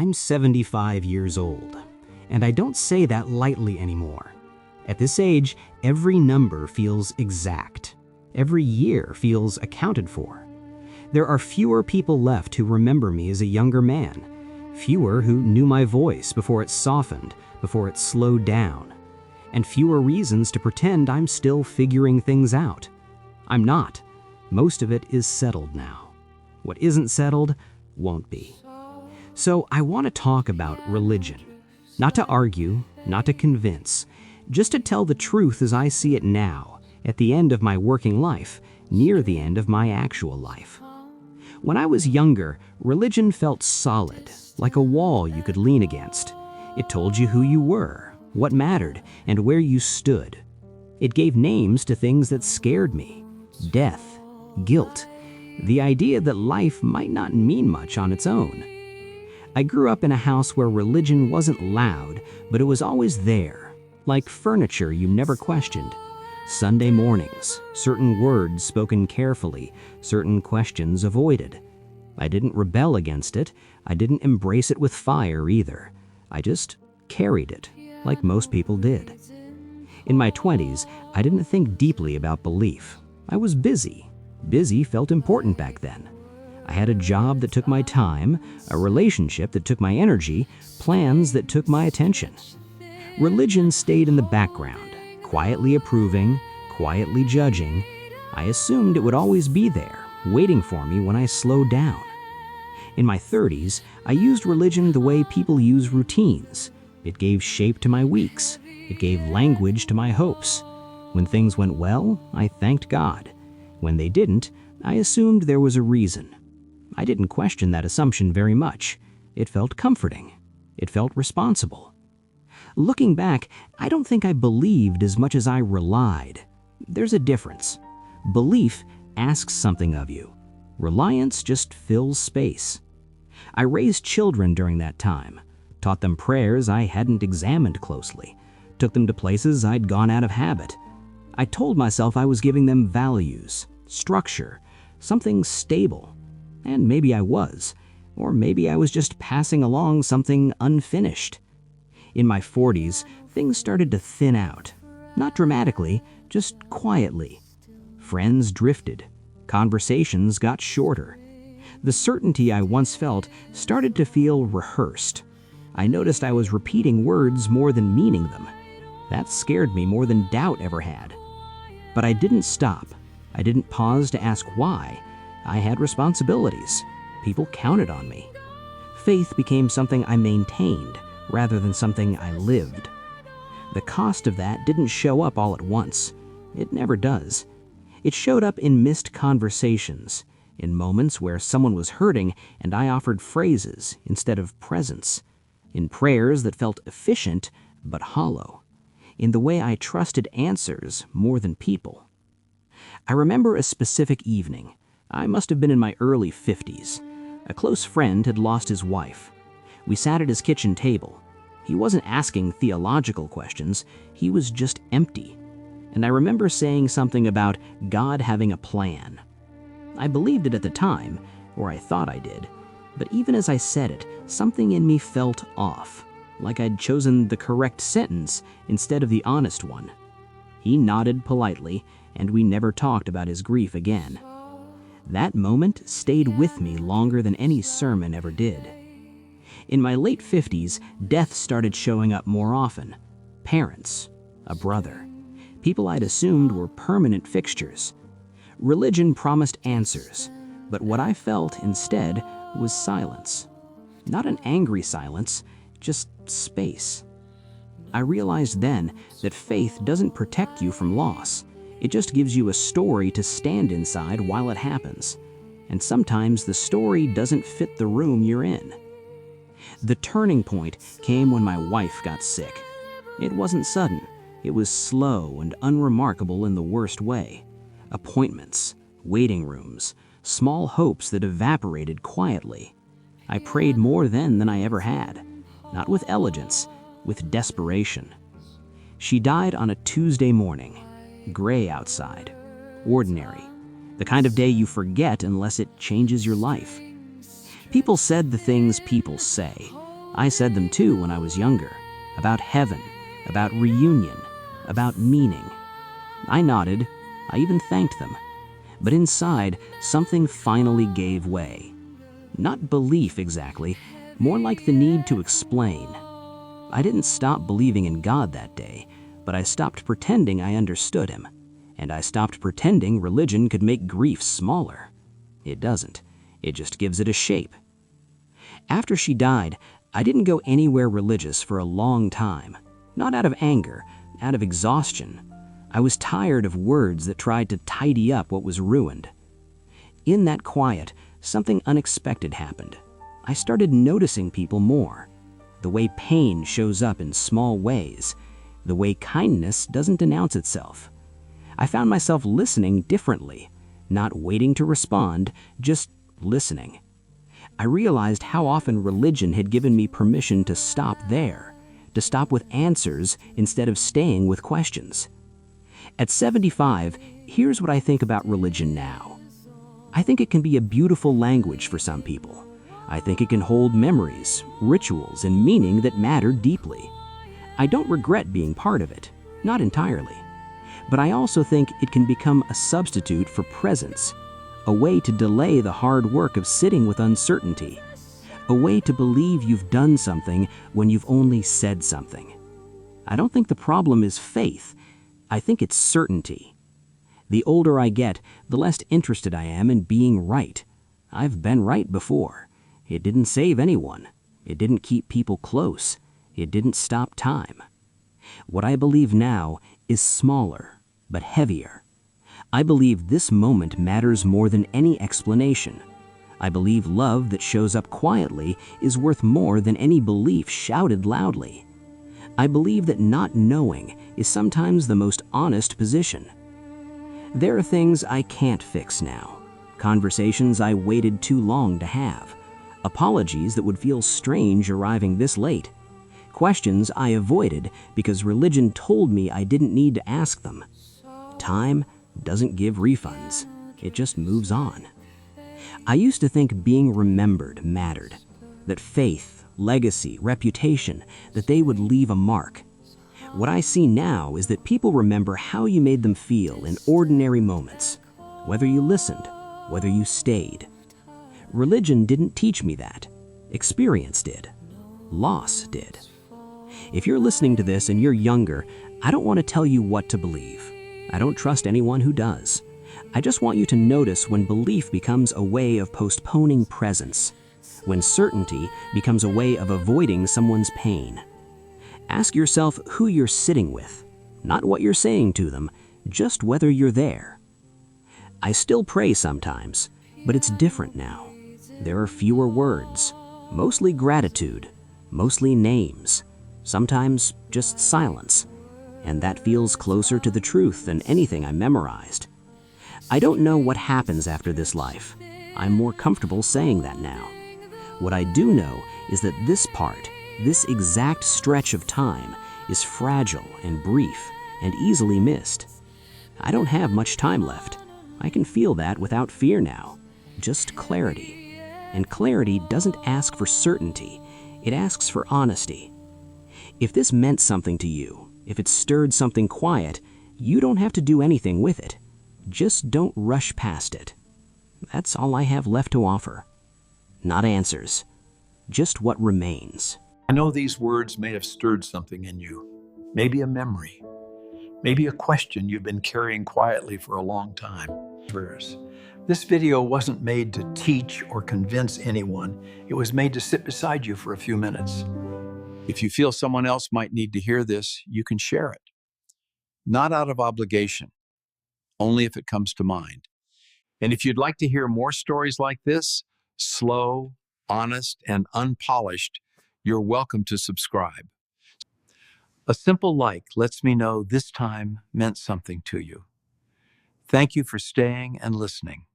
I'm 75 years old, and I don't say that lightly anymore. At this age, every number feels exact. Every year feels accounted for. There are fewer people left who remember me as a younger man, fewer who knew my voice before it softened, before it slowed down, and fewer reasons to pretend I'm still figuring things out. I'm not. Most of it is settled now. What isn't settled won't be. So I want to talk about religion. Not to argue, not to convince, just to tell the truth as I see it now, at the end of my working life, near the end of my actual life. When I was younger, religion felt solid, like a wall you could lean against. It told you who you were, what mattered, and where you stood. It gave names to things that scared me: death, guilt, the idea that life might not mean much on its own. I grew up in a house where religion wasn't loud, but it was always there, like furniture you never questioned. Sunday mornings, certain words spoken carefully, certain questions avoided. I didn't rebel against it. I didn't embrace it with fire either. I just carried it, like most people did. In my 20s, I didn't think deeply about belief. I was busy. Busy felt important back then. I had a job that took my time, a relationship that took my energy, plans that took my attention. Religion stayed in the background, quietly approving, quietly judging. I assumed it would always be there, waiting for me when I slowed down. In my 30s, I used religion the way people use routines. It gave shape to my weeks. It gave language to my hopes. When things went well, I thanked God. When they didn't, I assumed there was a reason. I didn't question that assumption very much. It felt comforting. It felt responsible. Looking back, I don't think I believed as much as I relied. There's a difference. Belief asks something of you. Reliance just fills space. I raised children during that time, taught them prayers I hadn't examined closely, took them to places I'd gone out of habit. I told myself I was giving them values, structure, something stable. And maybe I was, or maybe I was just passing along something unfinished. In my 40s, things started to thin out. Not dramatically, just quietly. Friends drifted. Conversations got shorter. The certainty I once felt started to feel rehearsed. I noticed I was repeating words more than meaning them. That scared me more than doubt ever had. But I didn't stop. I didn't pause to ask why. I had responsibilities. People counted on me. Faith became something I maintained rather than something I lived. The cost of that didn't show up all at once. It never does. It showed up in missed conversations, in moments where someone was hurting and I offered phrases instead of presence, in prayers that felt efficient but hollow, in the way I trusted answers more than people. I remember a specific evening. I must have been in my early 50s. A close friend had lost his wife. We sat at his kitchen table. He wasn't asking theological questions. He was just empty. And I remember saying something about God having a plan. I believed it at the time, or I thought I did. But even as I said it, something in me felt off, like I'd chosen the correct sentence instead of the honest one. He nodded politely, and we never talked about his grief again. That moment stayed with me longer than any sermon ever did. In my late 50s, death started showing up more often. Parents, a brother, people I'd assumed were permanent fixtures. Religion promised answers, but what I felt instead was silence. Not an angry silence, just space. I realized then that faith doesn't protect you from loss. It just gives you a story to stand inside while it happens. And sometimes the story doesn't fit the room you're in. The turning point came when my wife got sick. It wasn't sudden. It was slow and unremarkable in the worst way. Appointments, waiting rooms, small hopes that evaporated quietly. I prayed more then than I ever had. Not with elegance, with desperation. She died on a Tuesday morning. Gray outside. Ordinary. The kind of day you forget unless it changes your life. People said the things people say. I said them too when I was younger, about heaven, about reunion, about meaning. I nodded, I even thanked them. But inside, something finally gave way. Not belief exactly, more like the need to explain. I didn't stop believing in God that day, but I stopped pretending I understood him. And I stopped pretending religion could make grief smaller. It doesn't. It just gives it a shape. After she died, I didn't go anywhere religious for a long time. Not out of anger, out of exhaustion. I was tired of words that tried to tidy up what was ruined. In that quiet, something unexpected happened. I started noticing people more. The way pain shows up in small ways. The way kindness doesn't announce itself. I found myself listening differently, not waiting to respond, just listening. I realized how often religion had given me permission to stop there, to stop with answers instead of staying with questions. At 75, here's what I think about religion now. I think it can be a beautiful language for some people. I think it can hold memories, rituals, and meaning that matter deeply. I don't regret being part of it, not entirely. But I also think it can become a substitute for presence, a way to delay the hard work of sitting with uncertainty, a way to believe you've done something when you've only said something. I don't think the problem is faith. I think it's certainty. The older I get, the less interested I am in being right. I've been right before. It didn't save anyone. It didn't keep people close. It didn't stop time. What I believe now is smaller, but heavier. I believe this moment matters more than any explanation. I believe love that shows up quietly is worth more than any belief shouted loudly. I believe that not knowing is sometimes the most honest position. There are things I can't fix now, conversations I waited too long to have, apologies that would feel strange arriving this late, questions I avoided because religion told me I didn't need to ask them. Time doesn't give refunds, it just moves on. I used to think being remembered mattered, that faith, legacy, reputation, that they would leave a mark. What I see now is that people remember how you made them feel in ordinary moments, whether you listened, whether you stayed. Religion didn't teach me that. Experience did. Loss did. If you're listening to this and you're younger, I don't want to tell you what to believe. I don't trust anyone who does. I just want you to notice when belief becomes a way of postponing presence, when certainty becomes a way of avoiding someone's pain. Ask yourself who you're sitting with, not what you're saying to them, just whether you're there. I still pray sometimes, but it's different now. There are fewer words, mostly gratitude, mostly names, sometimes just silence, and that feels closer to the truth than anything I memorized. I don't know what happens after this life. I'm more comfortable saying that now. What I do know is that this part, this exact stretch of time, is fragile and brief and easily missed. I don't have much time left. I can feel that without fear now, just clarity. And clarity doesn't ask for certainty, it asks for honesty. If this meant something to you, if it stirred something quiet, you don't have to do anything with it. Just don't rush past it. That's all I have left to offer. Not answers, just what remains. I know these words may have stirred something in you. Maybe a memory. Maybe a question you've been carrying quietly for a long time. This video wasn't made to teach or convince anyone. It was made to sit beside you for a few minutes. If you feel someone else might need to hear this, you can share it. Not out of obligation, only if it comes to mind. And if you'd like to hear more stories like this, slow, honest, and unpolished, you're welcome to subscribe. A simple like lets me know this time meant something to you. Thank you for staying and listening.